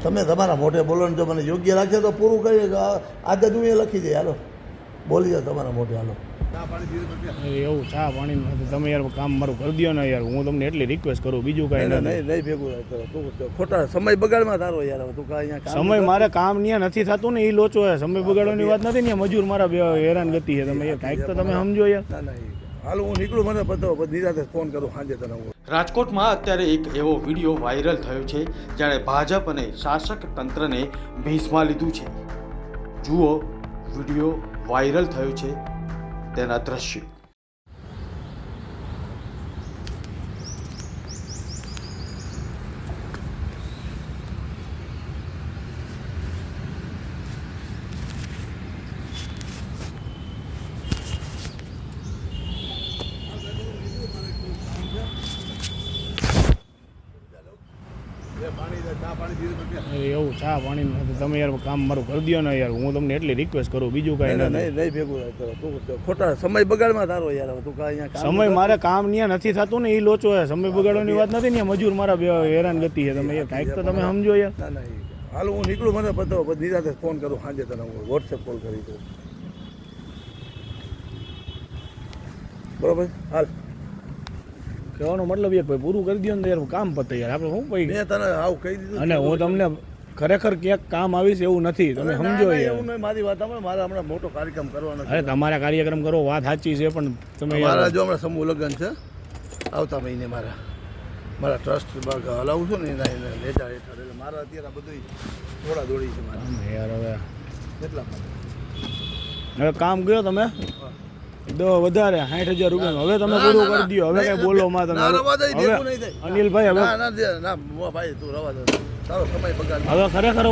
તમે તમારા મોઢે બોલો ને જો મને યોગ્ય લાગશે તો પૂરું કરી આજે હું એ લખી દે. હાલો બોલી જાઓ તમારા મોઢે. હાલો એવું ચા પાણી તમે યાર કામ મારું કરી દો ને યાર. હું તમને એટલી રિક્વેસ્ટ કરું, બીજું કાંઈ નહીં નથી. નહીં ભેગું કરો તું ખોટા સમય બગાડમાં તારો યાર. હવે તું કાંઈ અહીંયા સમય મારે કામ ત્યાં નથી થતું ને, એ લોચો છે. સમય બગાડવાની વાત નથી ને, મજૂર મારા હેરાન ગતિ છે. તમે યાર કાંઈક તો તમે સમજો યાર. હાલ હું નીકળું, મને પતો નિરાતે ફોન કરું સાંજે તને હું. રાજકોટમાં અત્યારે એક એવો વિડીયો વાયરલ થયો છે જેણે ભાજપ અને શાસક તંત્રને ભીંસમાં લીધું છે. જુઓ વિડીયો વાયરલ થયો છે તેના દ્રશ્ય. એવું ચા પાણી તમે યાર કામ મારું કરી દો ને યાર. હું તમને એટલી રિક્વેસ્ટ કરું, બીજું કાંઈ નથી. નહીં ભેગું કરો તું ખોટા સમય બગાડમાં તારો યાર. હવે તું કાંઈ અહીંયા સમય મારે કામ ત્યાં નથી થતું ને, એ લોચો છે. સમય બગાડવાની વાત નથી ને, મજૂર મારા હેરાન ગતિ છે. તમે યાર કાંઈક તો તમે સમજો યાર. હાલ હું નીકળું, મને પતો નિરાતે ફોન કરું સાંજે તને હું વોટ્સએપ કોલ કરી દઉં. બરોબર હાલ કહેવાનો મતલબ યાર ભાઈ પૂરું કરી દો ને યાર, કામ પતે યાર. આપણે શું ભાઈ મેં તને આવું કહી દીધું. અને હું તમને ખરેખર ક્યાંક કામ આવીશ એવું નથી, તમે સમજો યાર. એવું નહીં, મારી વાત સાંભળો. મારે હમણાં મોટો કાર્યક્રમ કરવાનો છે. અરે તમારા કાર્યક્રમ કરો, વાત સાચી છે, પણ તમે મારા જો હમણાં સમૂહ લગ્ન છે આવતા મહિને. મારા ટ્રસ્ટ હલાવું છું ને એના લેટા હેઠળ. એટલે મારા અત્યારે બધું થોડા દોડી છે મારા યાર. હવે એટલા માટે હવે કામ ગયો તમે વધારે 60,000 રૂપિયા. હવે તમે પૂરું કરી દો. હવે કઈ બોલો માં તમે. અનિલભાઈ હવે ના ભાઈ તું રવા દે, તારો સમય બગાડ. હવે ખરેખર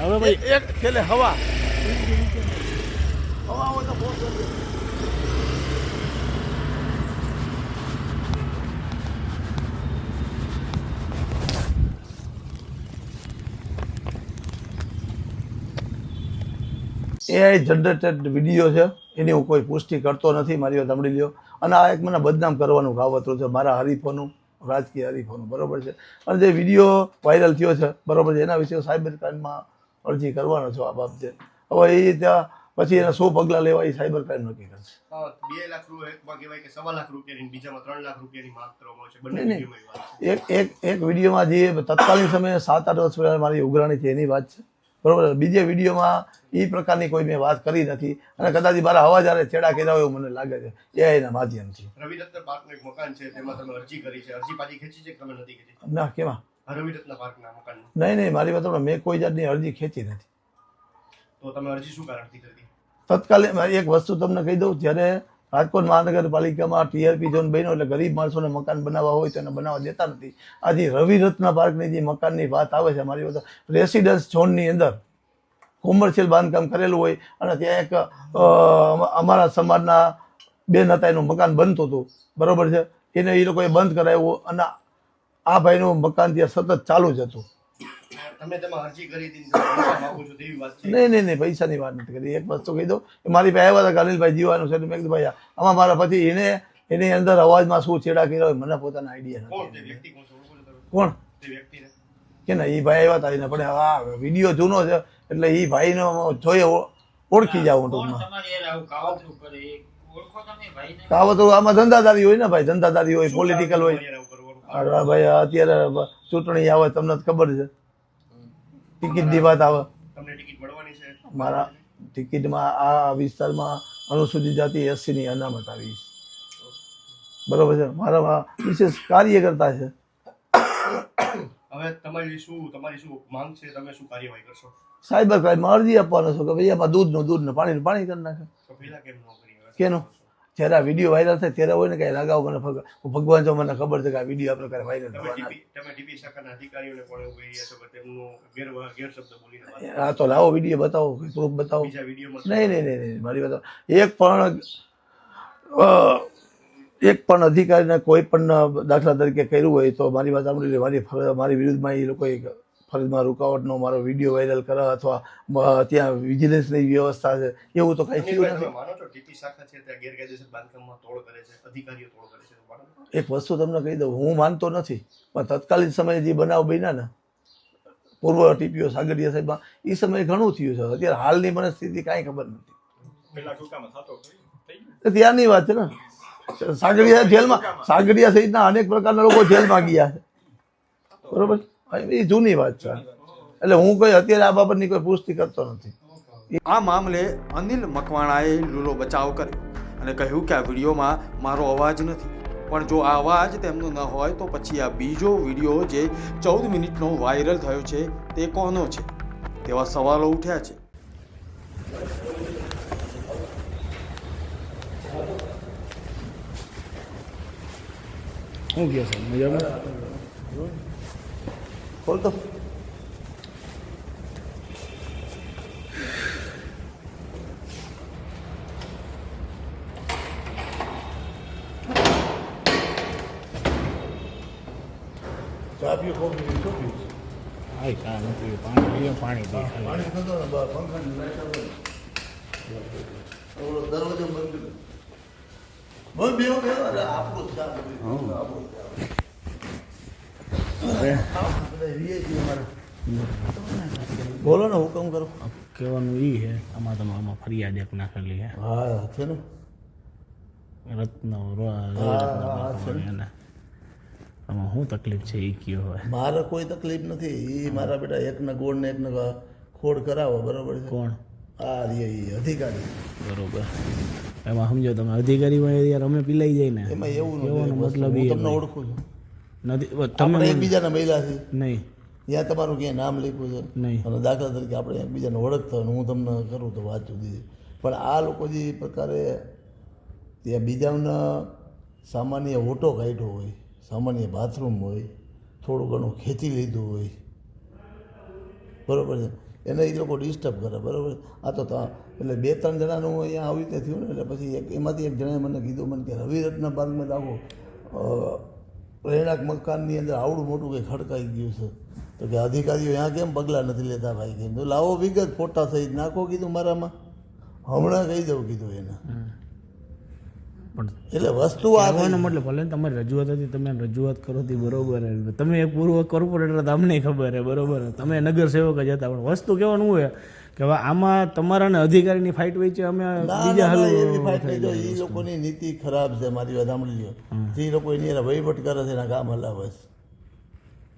હવે ભાઈ એક છેલ્લે હવા હોય તો ફોન કરજો. AI જનરેટેડ વિડીયો છે, એની હું કોઈ પુષ્ટિ કરતો નથી. મારી વાત સાંભળી લ્યો. અને આ એક મને બદનામ કરવાનું કાવતરું છે મારા હરીફોનું, રાજકીય હરીફોનું. બરોબર છે. અને જે વિડીયો વાયરલ થયો છે બરોબર છે, એના વિશે સાયબર ક્રાઇમમાં અરજી કરવાનો છો આ બાબતે. હવે એ ત્યાં પછી એના 100 પગલાં લેવા એ સાયબર ક્રાઇમ નક્કી કરશે. 2 લાખ રૂપિયા કહેવાય કે 1.25 લાખ રૂપિયાની, બીજામાં 3 લાખ રૂપિયાની માંગ કરવામાં આવશે. બંને નહીં, વિડીયોમાં એક વિડીયોમાં જે તત્કાલીન સમયે 7-8 વર્ષ પહેલાં મારી ઉઘરાણી છે એની વાત છે બરોબર. બીજે વિડીયોમાં એ પ્રકારની કોઈ મેં વાત કરી નથી. અને કદાચ મારા અવાજ આરે છેડા કર્યા હોય એવું મને લાગે છે એઆઈના માધ્યમથી. રવિરત્ન પાર્કનું એક મકાન છે, તેમાં તમે અરજી કરી છે. અરજી પાછી ખેંચી છે કે તમે નથી ખેંચી? ના કેમાં? રવિરત્ન પાર્કના મકાન. નહીં મારી વાત મેં કોઈ જાતની અરજી ખેંચી નથી. તો તમે અરજી શું કારણથી કરી? તત્કાલીન એક વસ્તુ તમને કહી દઉં, જ્યારે રાજકોટ મહાનગરપાલિકામાં TRP ઝોન બન્યો એટલે ગરીબ માણસોને મકાન બનાવવા હોય તો એને બનાવવા દેતા નથી. આજે રવિરત્ન પાર્કની જે મકાનની વાત આવે છે, મારી વાત રેસિડન્સ ઝોનની અંદર કોમર્શિયલ બાંધકામ કરેલું હોય અને ત્યાં એક અમારા સમાજના બેન હતા, એનું મકાન બનતું હતું બરોબર છે. એને એ લોકોએ બંધ કરાવ્યું અને આ ભાઈનું મકાન ત્યાં સતત ચાલુ જ હતું. તમે તેમાં અરજી કરી હતી, પૈસા માંગો છો તેવી વાત છે? નહીં પૈસાની વાત નથી કરી. એક વસ્તુ કહી દઉં, મારી પાસે આવ્યા હતા અનિલભાઈ જીવાનું છે. મેં કીધું ભાઈ આમાં મારા પછી એની અંદર અવાજમાં શું છેડા કર્યા હોય મને પોતાના આઈડિયા નથી. કોણ કે ના એ ભાઈ આવ્યા હતા એને, પણ આ વિડીયો જૂનો છે એટલે એ ભાઈને જોઈએ ઓળખી જાવ ટૂંકમાં. કાવતરું આમાં ધંધાદારી હોય ને ભાઈ, ધંધાદારી હોય, પોલિટિકલ હોય. ભાઈ અત્યારે ચૂંટણી આવે તમને ખબર છે, ટિકિટની વાત આવે. તમને ટિકિટ મળવાની છે? મારા ટિકિટમાં આ વિસ્તારમાં અનુસૂચિત જાતિ SCની અનામત આવી બરોબર છે. મારા વિશેષ કાર્યકર્તા છે. હવે તમારી શું માંગ છે? તમે શું કાર્યવાહી કરશો? સાયબર ક્રાઇમમાં અરજી આપવાનો છો કે ભાઈ એમાં દૂધનું ને પાણીનું પાણી કરી નાખે. તો પેલા કેમ ન કરી? કેનું? જ્યારે આ વિડીયો વાયરલ થાય ત્યારે હોય ને કઈ લગાવ મને ભગવાન જો મને ખબર છે કે આ વિડીયો આ પ્રકારે વાયરલ થવાના. તમે ટીપી શાખાના અધિકારીઓને પણ એવું કહી રહ્યા છો કે તેમનો ગેરશબ્દ બોલીને હા તો લાવો વિડીયો બતાવો, પ્રૂફ બતાવો. બીજા વિડીયોમાં નહીં મારી વાત એક પણ અધિકારીને કોઈ પણ દાખલા તરીકે કર્યું હોય તો મારી વાત સાંભળી મારી વિરુદ્ધમાં એ લોકોએ ફરજમાં રૂકાવટનો મારો વિડીયો વાયરલ કરે અથવા ત્યાં વિજિલન્સની વ્યવસ્થા છે એવું તો કંઈ થયું નથી. માનો છો ટીપી શાખા છે ત્યાં ગેરકાયદેસર બાંધકામમાં તોડ કરે છે, અધિકારીઓ તોડ કરે છે? એક વસ્તુ તમને કહી દઉં, હું માનતો નથી પણ તત્કાલીન સમયે જે બનાવ બન્યા ને પૂર્વ ટીપીઓ સાગરિયા સાહેબમાં એ સમયે ઘણું થયું છે. અત્યારે હાલની મને સ્થિતિ કાંઈ ખબર નથી. ત્યારની વાત છે ને, સાગરિયા જેલમાં, સાગરિયા સહિતના અનેક પ્રકારના લોકો જેલમાં ગયા છે, બરોબર. એ જૂની વાત છે. એટલે હું કોઈ અત્યારે આ બાબતની કોઈ પુષ્ટિ કરતો નથી. આ મામલે અનિલ મકવાણાએ લૂલો બચાવ કર્યો અને કહ્યું કે આ વિડીયોમાં મારો અવાજ નથી, પણ જો આ અવાજ તેમનો ન હોય તો પછી આ બીજો વિડીયો જે 14 મિનિટનો વાયરલ થયો છે તે કોનો છે તેવા સવાલો ઉઠ્યા છે. શું કહે સાહેબ, મજામાં? બોલતો ચા પીઓ, કોફી પીઓ, શું પીવું? હા ચા નથી, પાણી પીએ, પાણી પીએ. પાણી થતો ને પંખાની લાઈટ આવે. દરવાજો બંધ કરી. બંધ બેહો બેહો. અરે આપણું જ કામ બધું. આપણું જ કામ. બધા VIP અમારા. બોલો ને, હુકમ કરો. કહેવાનું એ છે, આમાં તમે આમાં ફરિયાદ એક નાખેલી છે, હા છે ને. રત્ન છે ને. એને આમાં શું તકલીફ છે એ કયો હોય. મારે કોઈ તકલીફ નથી. એ મારા બેટા એકના ગોળ ને એકને ખોડ કરાવો, બરોબર છે. કોણ? આ રે એ અધિકારી. બરોબર. એમાં સમજો તમે અધિકારી હોય યાર, અમે પીલાઈ જાય ને. એમાં એવું કહેવાનો નથી. મતલબ હું એ તમને ઓળખું છું. નથી. આપણે તમે એકબીજાના મહિલા છે. નહીં ત્યાં તમારું ક્યાંય નામ લખ્યું છે નહીં. અને દાખલા તરીકે આપણે એકબીજાને ઓળખતા હોય, હું તમને કરું તો વાત જુદી. પણ આ લોકો જે પ્રકારે ત્યાં બીજાના સામાન્ય ઓટો કાઢ્યો હોય, સામાન્ય બાથરૂમ હોય, થોડું ઘણું ખેંચી લીધું હોય, બરાબર છે, એને એ લોકો ડિસ્ટર્બ કરે, બરાબર. આ તો એટલે 2-3 જણાનું અહીંયા આવી રીતે થયું ને, એટલે પછી એમાંથી એક જણાએ મને કીધું, મને કે રવિરત્ન પાર્કમાં તો આખું રહેણાંક મકાનની અંદર આવડું મોટું કંઈ ખડકાઈ ગયું છે, તો કે અધિકારીઓ અહીંયા કેમ પગલાં નથી લેતા ભાઈ? કીધું તો લાવો વિગત ફોટા સહિત નાખો, કીધું મારામાં હમણાં કહી દઉં, કીધું એને. પણ એટલે વસ્તુ આ કહેવાનો મતલબ ભલે તમારી રજૂઆત હતી, તમે રજૂઆત કરો હતી, બરોબર. તમે એક પૂર્વ કોર્પોરેટર તમને ખબર હે, બરોબર. તમે નગર સેવક જ હતા, પણ વસ્તુ કહેવાનું હોય કે હવે આમાં તમારા ને અધિકારીની ફાઇટ હોય છે. અમે બીજા હાલ એવી ફાઇટ નહીં. જો એ લોકોની નીતિ ખરાબ છે. મારી વાત સાંભળી લ્યો. જે લોકો એની વહીવટ કરે છે એના કામ હલાવે છે.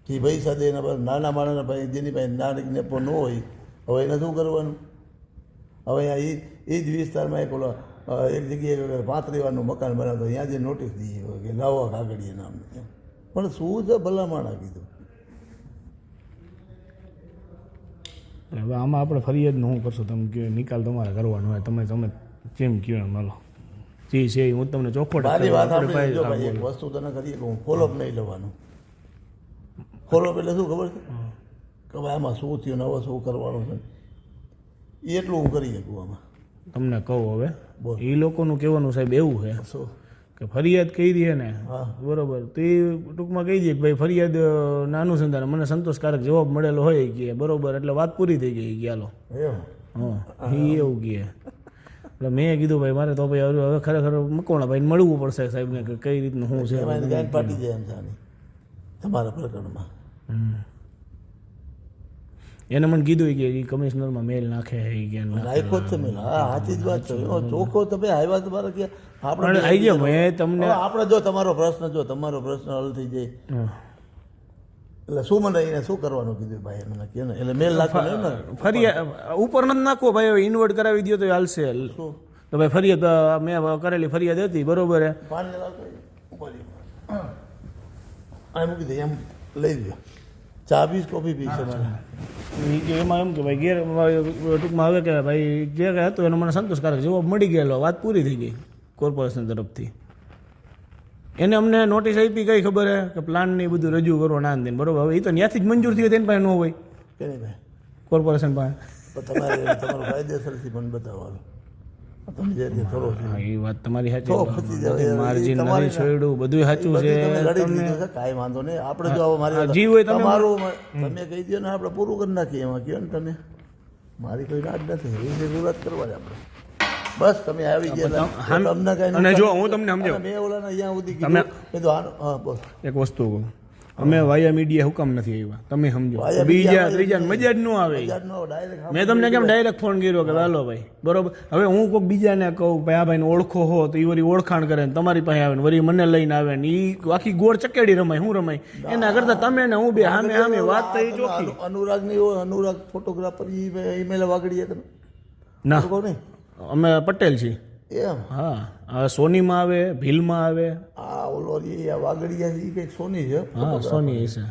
જે ભાઈ સાથે એના પર નાના માણસના ભાઈ જેની પાસે નાની નેપો ન હોય, હવે એને શું કરવાનું? હવે અહીંયા એ જ વિસ્તારમાં એક ઓલો એક જગ્યાએ 35 વારનું મકાન બનાવતો, ત્યાં જે નોટિસ દીધી હોય કે લાવો કાગળિયા નામ. પણ શું છે ભલામણા? કીધું હવે આમાં આપણે ફરિયાદનું શું કરશું? તમે કહો નિકાલ તમારે કરવાનો હોય, તમે જેમ કહો એમ હાલો. જે છે હું તમને ચોખ્ખોટ મારી વાત સાંભળી. જો ભાઈ એક વસ્તુ તને કરીએ કે હું ફોલોઅપ નહીં લેવાનું. ફોલોઅપ એટલે શું ખબર છે કે ભાઈ આમાં શું થયું ને હવે શું કરવાનું છે, એટલું હું કરી શકું આમાં. તમને કહું હવે બોલ. એ લોકોનું કહેવાનું સાહેબ એવું છે શું કે ફરિયાદ કરી છે ને, હા. બરોબર, તો એ ટૂંકમાં કહી દે કે ભાઈ ફરિયાદ ના અનુસંધાને મને સંતોષકારક જવાબ મળેલો હોય કે બરોબર, એટલે વાત પૂરી થઈ ગઈ કે હાલો. એમ હા, એ એવું કહે. એટલે મેં કીધું ભાઈ મારે તો ભાઈ હવે ખરેખર મકવાણા ભાઈને મળવું પડશે સાહેબને કે કઈ રીતનું શું છે. એમાં ગાંઠ પાટી જાય એમ છે આની તમારા પ્રકરણમાં. એને મને કીધું કે એ કમિશનરમાં મેલ નાખે એ કે નાખ્યો જ છે મેં. હા, સાચી જ વાત છે. ચોખ્ખો તમે આવ્યા તમારે કે આપણે આવી ગયા. મેં તમને આપણે જો તમારો પ્રશ્ન હલ થઈ જાય એટલે શું મને એને શું કરવાનું કીધું ભાઈ? મને કહે ને એટલે મેલ નાખવાનું ને ફરિયાદ ઉપર નથી નાખવો ભાઈ, હવે ઇન્વર્ટ કરાવી દો તો હાલશે. શું તો ભાઈ ફરિયાદ મેં કરેલી ફરિયાદ હતી, બરોબર હે. પાણી આ મૂકી દે, એમ લઈ લ્યો. ચા પીશ, કોફી પીશ મારે. એ કે એમાં એમ કે ભાઈ ગેર ટૂંકમાં હવે કે ભાઈ જે કાંઈ હતું એનો મને સંતોષકારક જવાબ મળી ગયેલો, વાત પૂરી થઈ ગઈ કોર્પોરેશન તરફથી. એને અમને નોટિસ આપી, કઈ ખબર હે કે પ્લાનને બધું રજૂ કરો ના દે, બરોબર. હવે એ તો ત્યાંથી જ મંજૂર થયું, તેની પાસે ન હોય, કેની ભાઈ કોર્પોરેશન પાસે. તમારે તમારું કાયદેસરથી પણ બતાવવાનું. તમે જે રીતે કરો છો હા, એ વાત તમારી તો સાચી. પછી જાઓ. બધું માર્જિન નથી છોડ્યું, બધું સાચું છે. તમે લડી લીધું છે, કાંઈ વાંધો નહીં. આપણે જો આવો મારી જી હોય તમે તમારું તમે કહી દો ને, આપણે પૂરું કરી નાખીએ. એમાં કહો ને તમે, મારી કોઈ રાજ નથી. એ જરૂરત કરવા જ આપણે બસ. તમે આવી ગયા અમને કઈ અને જો હું તમને સમજાવું, મેં ઓલાને અહીંયા સુધી કીધું. હા બોલ. એક વસ્તુ કહું, અમે વાયા મીડિયા હુકમ નથી આવ્યા તમે સમજો વાયા બીજા મીડિયા ત્રીજા મજા જ ન આવે બજારનો direct મેં તમને કેમ ડાયરેક્ટ ફોન કર્યો કે હાલો ભાઈ બરોબર હવે હું કોઈક બીજાને કહું ભાઈ આ ભાઈને ઓળખો હો તો એ વળી ઓળખાણ કરે ને તમારી પાસે આવે ને વળી મને લઈને આવે ને એ આખી ગોળ ચકેડી રમાય હું રમાય એના કરતા તમે ને હું બે સામે વાત તો એ ચોખ્ખી અનુરાગની હોય અનુરાગ ફોટોગ્રાફર ઈમેલ વાગડીએ તમે ના કહો નહીં અમે પટેલ છીએ એમ હા આ સોનીમાં આવે ભીલમાં આવે આ ઓલો આ વાગડિયા છે એ કંઈક સોની છે હા સોની હશે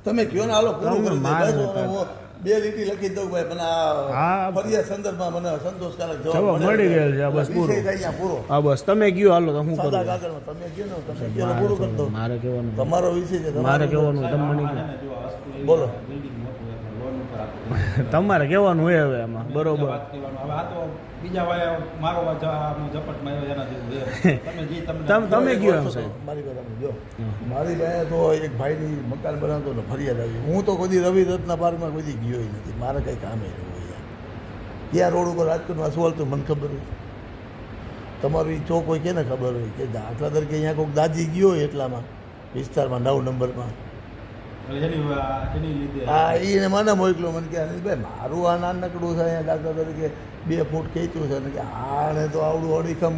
તમે કયો ને હાલો પૂરું કરી દે મારે બસ હવે હું 2 લીટી લખી દઉં ભાઈ મને આ હા. ફરિયાદ સંદર્ભમાં મને સંતોષકારક જવાબ જવાબ મળી ગયેલ છે આ બસ પૂરો વિષય થાય ત્યાં પૂરો હા બસ તમે કયો હાલો તો હું કરું સાદા કાગળમાં તમે કયો ને તમે કયો એટલે પૂરું કરી દો મારે કહેવાનું તમારો વિષય છે મારે તમારો કહેવાનું તમે મને કહો. બોલો તમારે કહેવાનું હોય હવે આમાં બરોબર બીજા વાયા મારો ઝપટમાં આવ્યો એના જેવું છે. તમે જે તમને તમે કયો એમ સાહેબ મારી પાસે તમે જો મારી પાસે તો એક ભાઈની મકાન બનાવતો ને ફરિયાદ આવી હું તો કોઈ રવિ રત્ના પાર્કમાં કોઈ દી ગયો નથી મારે કંઈ કામે નહીં હોય યાર ક્યાં રોડ ઉપર રાજકોટમાં શું હાલતું મને ખબર હોય તમારું એ ચોક હોય કેને ખબર હોય કે દાખલા તરીકે અહીંયા કોઈક દાજી ગયો હોય એટલામાં વિસ્તારમાં 9 નંબરમાં એની લીધે હા એને મને મોકલો મને કે અનિલભાઈ મારું આ નાનકડું છે અહીંયા દાખલા તરીકે 2 ફૂટ ખેંચ્યું છે ને કે આને તો આવડું અડીખમ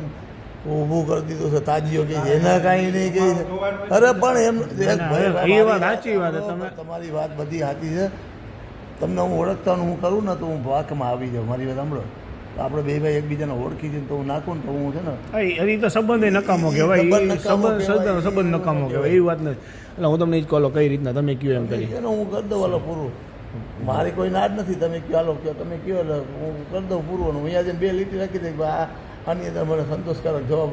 ઊભું કરી દીધું છે તાજીઓ કે એના કાંઈ નહીં કહે છે અરે પણ એમ એક ભાઈ એ વાત સાચી વાત છે. તમારી વાત બધી સાચી છે તમને હું ઓળખતાનું હું કરું ને તો હું વાકમાં આવી જાઉં મારી વાત સાંભળો તો આપણે બે ભાઈ એકબીજાને ઓળખી છે તો હું નાખું ને તો હું છે ને એ તો સંબંધ એ નકામો કહેવાય સંબંધ એ નકામો કહેવાય. સંબંધ નકામો કહેવાય એવી વાત નથી એટલે હું તમને એ જ કહો કઈ રીતના તમે કયો એમ કરી એને હું કરી દઉં હાલો પૂરું મારી કોઈ નાદ નથી તમે કયો હાલો કયો તમે કયો એટલે હું કરી દઉં પૂરું અને હું અહીંયા જઈને 2 લીટી રાખી દઈ કે આની અંદર મને સંતોષકારક જવાબ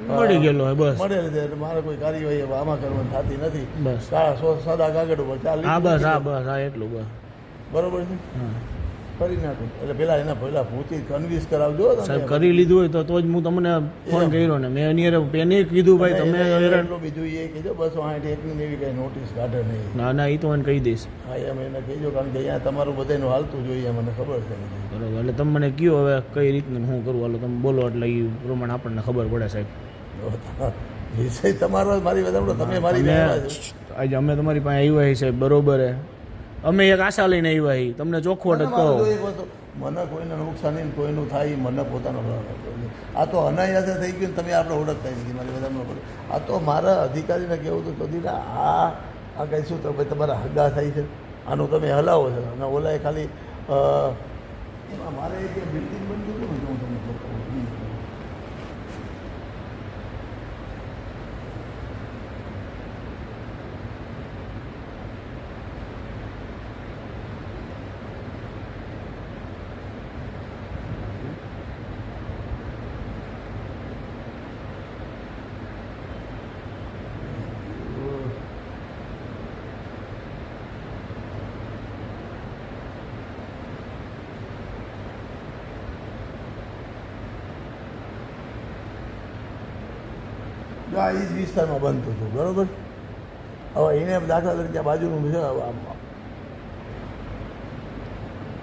મળી ગયેલો હોય બસ મળેલ છે એટલે મારે કોઈ કાર્યવાહી હવે આમાં કરવાની થતી નથી બસ કાળા સાદા કાગળ ઉપર 4 હા લીટી બસ હા લખી બસ હા એટલું બસ દઉં. બરોબર છે હા કરી નાખું એટલે પેલા એના પહેલા પૂછી કન્વિન્સ કરાવજો સાહેબ કરી લીધું હોય તો જ હું તમને ફોન કર્યો ને મેં એની એને કીધું ભાઈ તમે હેરાન એટલું બીજું એ કહેજો 260 એકની એવી કઈ નોટિસ કાઢે નહીં ના ના એ તો મને કહી દઈશ હા એમ એને કહેજો કારણ કે અહીંયા તમારું બધાનું હાલતું જોઈએ મને ખબર છે બધી. બરોબર એટલે તમે મને કયો હવે કઈ રીતનું હું કરું હાલો તમે બોલો એટલે એ પ્રમાણે આપણને ખબર પડે સાહેબ વિષય તમારો મારી વાત સાંભળો, તમે મારી અમે વાત સાંભળો. આજે અમે તમારી પાસે આવ્યા છીએ સાહેબ બરોબર હે અમે એક આશા લઈને આવ્યા છીએ તમને ચોખવટ જ કહો મારે તો એક વસ્તુ, મને કોઈને નુકસાની ને કોઈનું થાય ઈ મને પોતાનો પ્રશ્ન છે. આ તો અનાયાસે થઈ ગયું ને તમે આપણે ઓળખતા નથી મારી વાત સાંભળો. આ તો મારા અધિકારીને કહેવું તો કદી ના આ કંઈ શું તો ભાઈ તમારા હગા થાય છે આનું તમે હલાવો છો અને ઓલાએ ખાલી એમાં મારે એક બિલ્ડિંગ બનતું હતું ને હું તમને બતાવું. જો આ એ જ વિસ્તારમાં બનતું હતું બરાબર. હવે એને દાખલા તરીકે આ બાજુનું છે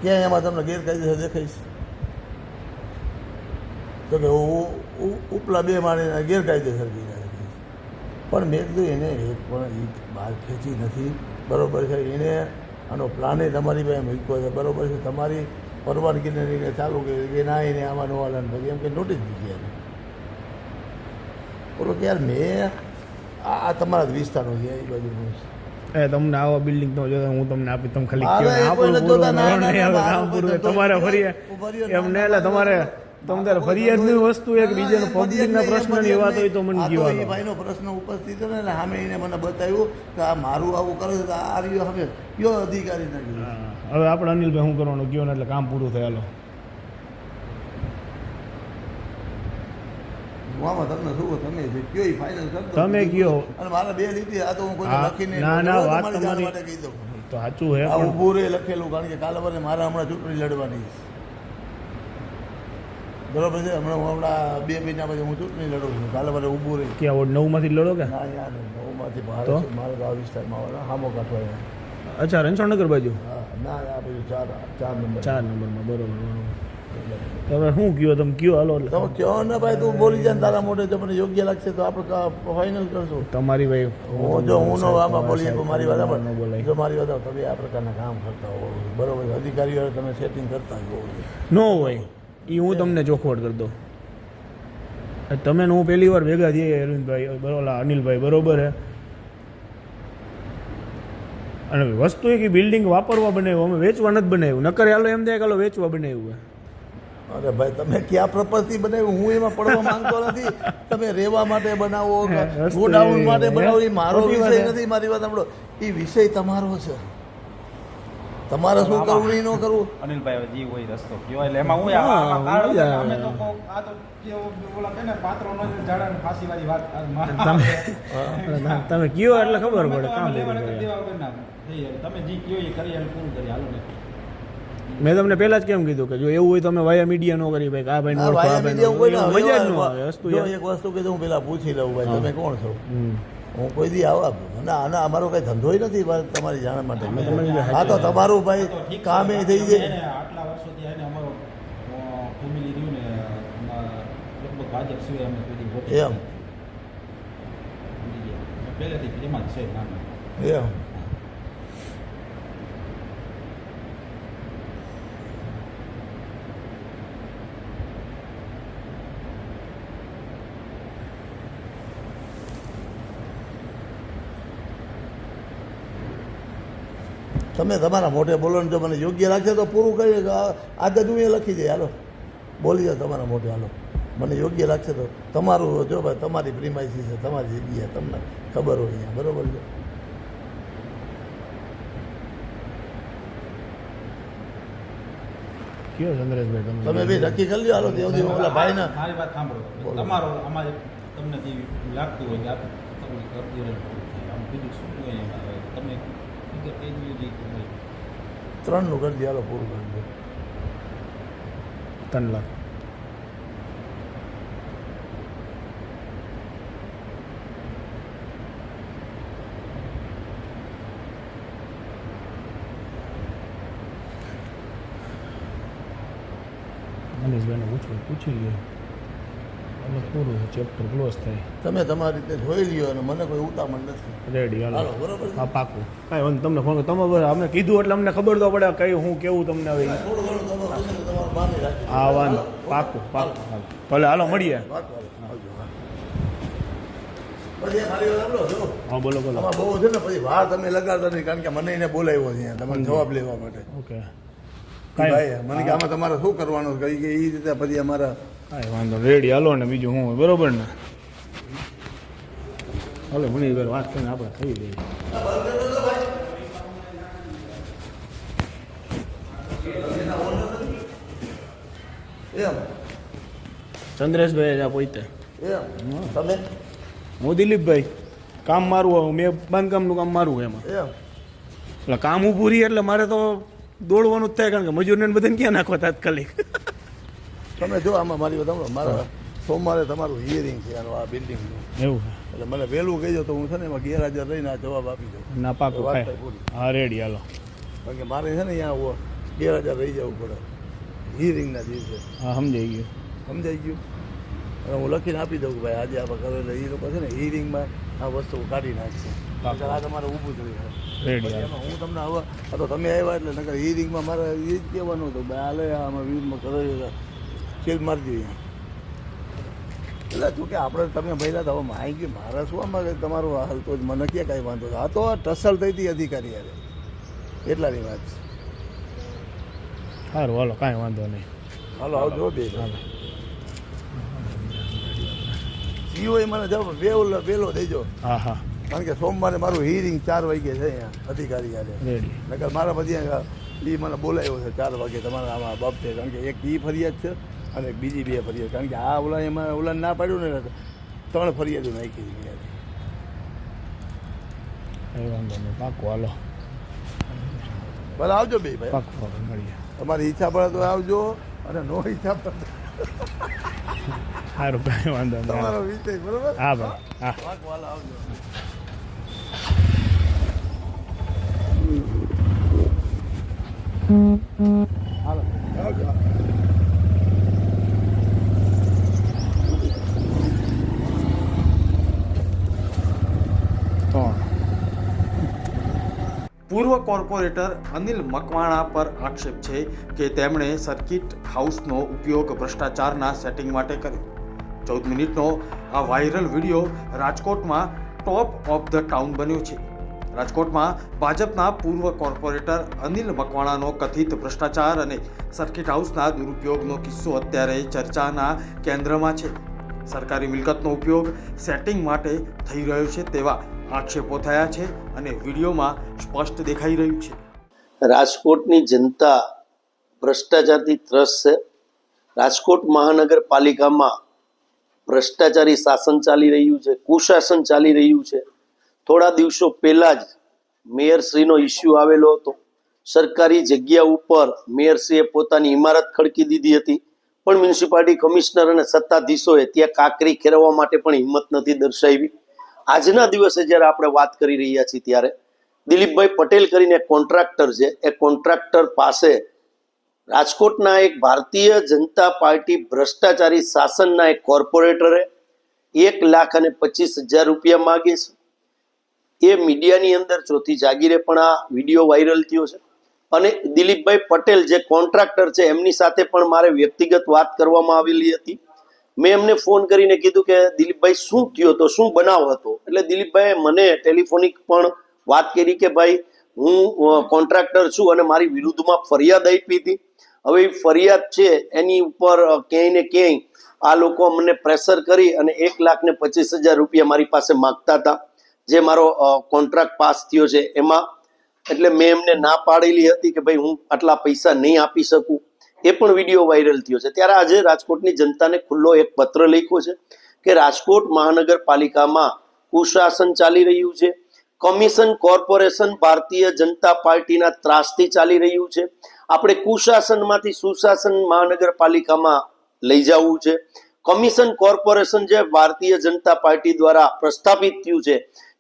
ક્યાં એમાં તમને ગેરકાયદેસર દેખાઈશ તો કે ઉપલા 2 માળીના ગેરકાયદેસર કર્યા પણ મેં કીધું એને એક પણ ઈટ બહાર ખેંચી નથી બરાબર છે. એને આનો પ્લાને તમારી પાસે મૂક્યો છે બરાબર છે. તમારી પરવાનગીને લઈને ચાલુ કર્યું કે ના એને આમાં નો હાલન પછી એમ કે નોટિસ દીધી એને બોલો કે યાર મેં આ તમારા જ વિસ્તારનો છે એ બાજુનો છે. એ તમને આવા બિલ્ડિંગ તો જોતા હું તમને આપી તમે ખાલી મારે કયો ને એ કોઈને આપણું પૂરું જોતા ના, ન ના, નહીં, હવે ના, કામ પૂરું. તો તમારે ઉભા ફરિયાદ રહ્યો, એમ ને એટલે તમારે ફરિયાદની વસ્તુ એક બીજાનો પબ્લિકના પ્રશ્નની વાત હોય તો મને આ તો કહેવા એ દો. ભાઈનો પ્રશ્ન ઉપસ્થિત હતો ને એટલે સામે એને મને બતાવ્યું કે આ મારું આવું કરે છે તો આ રહ્યો હવે કયો અધિકારી ના કીધું હા, હવે આપણે અનિલભાઈ શું કરવાનું કયો ને એટલે કામ પૂરું થાય હાલો. આમાં તમને શું તમે જે કયો એ ફાઇનલ કરતો તમે કયો. અને મારા 2 લીટી આ તો હું કોઈને હા, લખીને ના, ના, તમારી વાત જાણ તમારી- માટે કહી દઉં તો સાચું હે આ પણ ઊભું રે લખેલું કારણ કે કાલે મારે હમણાં ચૂંટણી લડવાની છે. બરોબર છે હમણાં હું 2 મહિના પછી હું ચૂંટણી લડું છું કાલે મારે ઊભું રહી ક્યાં વોર્ડ 9 માંથી લડો કે ના યાર નવમાંથી બહાર તો? છે મારા ગામ વિસ્તારમાં આવવાના હામો કાંઠો અહીંયા અચ્છા રણછોડનગર બાજુ હા ના આ બધું 4 નંબર 4 નંબરમાં બરોબર તમે શું કયો તમે કયો હાલો એટલે તમે કહો ને ભાઈ તું બોલી જાય ને તારા મોઢે જો મને યોગ્ય લાગશે તો આપણે ફાઇનલ કરશું તમારી ભાઈ હું નો આમાં બોલીએ તો મારી વાત ન સાંભળ. બોલાય જો મારી વાત સાંભળ, તમે આ પ્રકારના કામ કરતા હો બરોબર છે. અધિકારીઓ તમે સેટિંગ કરતા જ હોવો જોઈએ. ન હોય એ હું તમને ચોખવટ કરી દઉં તમે ને હું પહેલી વાર ભેગા થઈએ અરવિંદભાઈ બરોબર અનિલભાઈ બરોબર હે અને વસ્તુ એ કે બિલ્ડિંગ વાપરવા બનાવ્યું અમે વેચવા નથી બનાવ્યું નકર હાલો એમ થાય કે હાલો વેચવા બનાવ્યું અરે ભાઈ તમે ક્યાં પ્રપરથી બનાવ્યું હું એમાં પડવા માંગતો નથી તમે રહેવા માટે બનાવો રસ્તો ગોડાઉન એ- માટે બનાવો એ મારો ખોટી વાત વિષય છે. નથી મારી વાત સાંભળો એ વિષય તમારો છે તમારે શું કરવું એ ન કરવું અનિલભાઈ હવે જી હોય રસ્તો કયો એટલે એમાં હું હા, આમાં કારણ મજા છે, આવે. અમે તો આ તો કેવો ઓલા કે ને પાત્રોનો ઝાડા ને ફાંસી વાળી વાત તમે કયો એટલે ખબર પડે કામ લેવા પૂરું કરે. દેવા વગર ના થઈ જાય. તમે જી કયો એ કરી અને પૂરું કરી હાલો ને મેં તમને પહેલા જ કેમ કીધું કે જો એવું હોય તો અમે વાયા મીડિયા નો કરી ભાઈ કે આ ભાઈ ના, નો ભાઈ, આ વિડીયો કોઈ ના મજા જ ન એવા- આવે વસ્તુ જો યાર. એક વસ્તુ કે હું પેલા પૂછી લઉં ભાઈ તમે કોણ છો હમ. હું કોઈ દી આવા ના ના અમારો કઈ ધંધોય નથી ભાઈ તમારી જાણ માટે અમે તમને કીધું હા તો તમારું ભાઈ તો ઠીક છે. કામે થઈ જાય એને આટલા વર્ષોથી એને અમારો ફેમિલી રહ્યું ને લગભગ ભાજપ સિવાય અમે કોઈ દી વોટ એમ. સમજી ગયા. પહેલેથી એમાં જ છે નામ એમ તમે તમારા મોઢે બોલો ને જો મને યોગ્ય લાગશે તો પૂરું કરીએ આજે હું એ લખી દઈએ હાલો બોલી જાઓ તમારા મોઢે હાલો મને યોગ્ય લાગશે તો તમારું જો ભાઈ તમારી પ્રિમાઇસી છે તમારી જગ્યા તમને ખબર હોય અહીંયા બરોબર છે કયો ચંદ્રેશભાઈ તમે બી નક્કી કરી લ્યો હાલો દેવદી ઓલા ભાઈના મારી વાત સાંભળો બોલો. તમારો આમાં તમને જે લાગતું હોય કે આ તમે કરતી રહે આમ બીજું શું હોય એમાં હવે તમે ફિગર કહી દો જે હોય. 3નું કરી દે હાલો પૂરું કરી દે 3 લાખ મનીષભાઈને પૂછી લઈએ એટલે પૂરું ચેપ્ટર ક્લોઝ થાય તમે તમારી રીતે જોઈ લ્યો અને મને કોઈ ઉતામળ નથી રેડી હાલો હાલો બરોબર છે? હા પાકું કાંઈ વાંધો તમને ફોન તમે બરાબર અમને કીધું એટલે અમને ખબર તો પડે કઈ હું કેવું તમને હવે થોડું ઘણું તમારું હશે ને તમારું માની રાખજો. હા વાંધો પાકું પાકું હાલો. ભલે હાલો મળીએ પાકું, હાલો. આવજો, હા. પછી મારી વાત સાંભળો, જો હા બોલો બોલો આમાં બહુ છે ને પછી વાર તમે લગાડતા નહીં કારણ કે મને એને બોલાવ્યો છે અહીંયા તમારે જવાબ લેવા માટે ઓકે ભાઈ મને કે આમાં તમારે શું કરવાનું કઈ કે એ રીતે પછી અમારા કાંઈ વાંધો નહીં. રેડી હાલો ને બીજું હું બરોબર ને હાલો મનીષભાઈ વાત કરીને આપણે થઈ ગઈ એમ ચંદ્રેશભાઈ જ્યાં પોતે એમ તમે હું દિલીપભાઈ કામ મારું હોય મેં બાંધકામનું કામ મારું હોય એમાં એમ એટલે કામ ઊભું રહી એટલે મારે તો દોડવાનું જ થાય કારણ કે મજૂરને ને બધાને ક્યાં નાખવા તાત્કાલિક તમે જો આમાં મારી વાત સાંભળો મારા સોમવારે તમારું હિયરિંગ છે આનું આ બિલ્ડિંગનું એવું એટલે મને વહેલું કહેજો તો હું છે ને એમાં ગેરહાજર રહીને આ જવાબ આપી દઉં ના પાકું વાત કાંઈ થાય પૂરી. હા રેડી હાલો કારણ કે મારે છે ને અહીંયા ગેરહાજર રહી જવું પડે હિયરિંગના દિવસે હા સમજાઈ ગયું સમજાઈ ગયું અને હું લખીને આપી દઉં કે ભાઈ આજે આપણે કરો એટલે એ લોકો છે ને હિયરિંગમાં આ વસ્તુ કાઢી નાખશે પાકું. આ તમારે ઊભું જ રહ્યું રેડી હાલો એમાં હું તમને હવે આ તો તમે આવ્યા એટલે નકર હિયરિંગમાં મારે એ જ કહેવાનું હતું ભાઈ હાલે આમાં વીરમાં કરો સીલ મારજો અહીંયા એટલે તું કે આપણે તમે ભર્યા તો હવે માઈ ગયું મારે શું આમાં કંઈ તમારું હાલ તો જ મને ક્યાં કાંઈ વાંધો આ તો ટસલ થઈ હતી અધિકારી યારે એટલાની વાત છે સારું હાલો કાંઈ વાંધો નહીં હાલો આવજો બે હાલો જીઓ એ મને જવાબ વહેલો દેજો હા હા કારણ કે સોમવારે મારું હિયરિંગ 4 વાગે છે અહીંયા અધિકારી યારે રેડી નકર મારા પછી એ મને બોલાવ્યો છે 4 વાગે તમારા આમાં બાબતે કારણ કે એક એ ફરિયાદ છે અને એક બીજી 2 ફરિયાદ કારણ કે આ ઓલા એમાં ઓલા ના પાડ્યું ને 3 ફરિયાદો નાખી દીધી કંઈ વાંધો નહીં પાકું હાલો ભલે આવજો બે ભાઈ પાકું પાકું મળીએ તમારી ઈચ્છા પડે તો આવજો અને નો ઈચ્છા પડે તો સારું કાંઈ વાંધો નહીં તમારો વિષય બરોબર. હા ભાઈ હા વાઘવાલા આવજો. આવજો. પૂર્વ કોર્પોરેટર અનિલ મકવાણા પર આક્ષેપ છે કે તેમણે સર્કિટ હાઉસનો ઉપયોગ ભ્રષ્ટાચારના સેટિંગ માટે કર્યો. 14 મિનિટનો આ વાયરલ વિડીયો રાજકોટમાં ટોપ ઓફ ધ ટાઉન બન્યો છે. રાજકોટમાં ભાજપના પૂર્વ કોર્પોરેટર અનિલ મકવાણાનો કથિત ભ્રષ્ટાચાર અને સર્કિટ હાઉસના દુરુપયોગનો કિસ્સો અત્યારે ચર્ચાના કેન્દ્રમાં છે. સરકારી મિલકતનો ઉપયોગ સેટિંગ માટે થઈ રહ્યો છે તેવા આક્ષેપો થયા છે અને વિડીયોમાં સ્પષ્ટ દેખાઈ રહ્યું છે. રાજકોટની જનતા ભ્રષ્ટાચારથી ત્રસ્ત છે. રાજકોટ મહાનગરપાલિકામાં ભ્રષ્ટાચારી શાસન ચાલી રહ્યું છે, કુશાસન ચાલી રહ્યું છે. થોડા દિવસો પહેલા જ મેયરશ્રીનો ઇસ્યુ આવેલો હતો. સરકારી જગ્યા ઉપર મેયરશ્રીએ પોતાની ઇમારત ખડકી દીધી હતી, પણ મ્યુનિસિપાલિટી કમિશનર અને સત્તાધીશોએ ત્યાં કાંકરી ખેરવવા માટે પણ હિંમત નથી દર્શાવી. આજના દિવસે જ્યારે આપણે વાત કરી રહ્યા છીએ ત્યારે દિલીપભાઈ પટેલ કરીને કોન્ટ્રાક્ટર છે, એ કોન્ટ્રાક્ટર પાસે રાજકોટના એક ભારતીય જનતા પાર્ટી ભ્રષ્ટાચારી શાસનના એક કોર્પોરેટરે 1,25,000 રૂપિયા માગે છે. એ મીડિયાની અંદર ચોથી જાગીરે પણ આ વિડીયો વાયરલ થયો છે. અને દિલીપભાઈ પટેલ જે કોન્ટ્રાક્ટર છે એમની સાથે પણ મારે વ્યક્તિગત વાત કરવામાં આવેલી હતી. મેં એમને ફોન કરીને કીધું કે દિલીપભાઈ શું થયો હતો, શું બનાવ હતો? એટલે દિલીપભાઈએ મને ટેલિફોનિક પણ વાત કરી કે ભાઈ હું કોન્ટ્રાક્ટર છું અને મારી વિરુદ્ધમાં ફરિયાદ આપી હતી. હવે એ ફરિયાદ છે એની ઉપર ક્યાંય ને ક્યાંય આ લોકો અમને પ્રેશર કરી અને 1,25,000 રૂપિયા મારી પાસે માગતા હતા, જે મારો કોન્ટ્રાક્ટ પાસ થયો છે એમાં. એટલે મેં એમને ના પાડેલી હતી કે ભાઈ હું આટલા પૈસા નહીં આપી શકું. એ પણ વિડીયો વાયરલ થયો છે. ત્યારે આજે રાજકોટની જનતાને ખુલ્લો એક પત્ર લખ્યો છે કે રાજકોટ મહાનગરપાલિકામાં કુશાસન ચાલી રહ્યું છે. કમિશન કોર્પોરેશન ભારતીય જનતા પાર્ટીના ત્રાસથી ચાલી રહ્યું છે. આપણે કુશાસનમાંથી સુશાસન મહાનગરપાલિકામાં લઈ જવું છે. કમિશન કોર્પોરેશન જે ભારતીય જનતા પાર્ટી દ્વારા પ્રસ્થાપિત થયું છે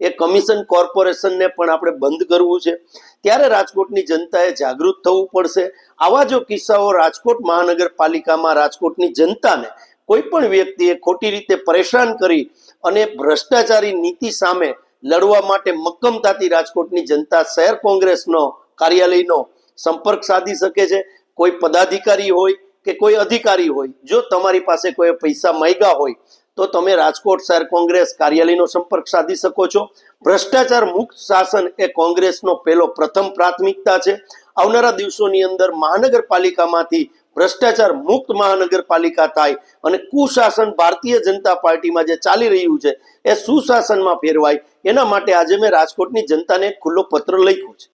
એ કમિશન કોર્પોરેશનને પણ આપણે બંધ કરવું છે. ત્યારે રાજકોટની જનતાએ જાગૃત થવું પડશે. આવા જો કિસ્સાઓ રાજકોટ મહાનગરપાલિકામાં રાજકોટની જનતાને કોઈ પણ વ્યક્તિએ ખોટી રીતે પરેશાન કરી અને ભ્રષ્ટાચારી નીતિ સામે લડવા માટે મક્કમતાથી રાજકોટની જનતા શહેર કોંગ્રેસનો કાર્યાલયનો સંપર્ક સાધી શકે છે. કોઈ પદાધિકારી હોય કે કોઈ અધિકારી હોય, જો તમારી પાસે કોઈ પૈસા માંગ્યા હોય તો તમે રાજકોટ શહેર કોંગ્રેસ કાર્યાલયનો સંપર્ક સાધી શકો છો. ભ્રષ્ટાચાર મુક્ત શાસન એ કોંગ્રેસનો પ્રથમ પ્રાથમિકતા છે. આવનારા દિવસોની અંદર મહાનગરપાલિકામાંથી ભ્રષ્ટાચાર મુક્ત મહાનગરપાલિકા થાય અને કુશાસન ભારતીય જનતા પાર્ટીમાં જે ચાલી રહ્યું છે એ સુશાસનમાં ફેરવાય. એના માટે આજે મેં રાજકોટની જનતાને ખુલ્લો પત્ર લખ્યો છે.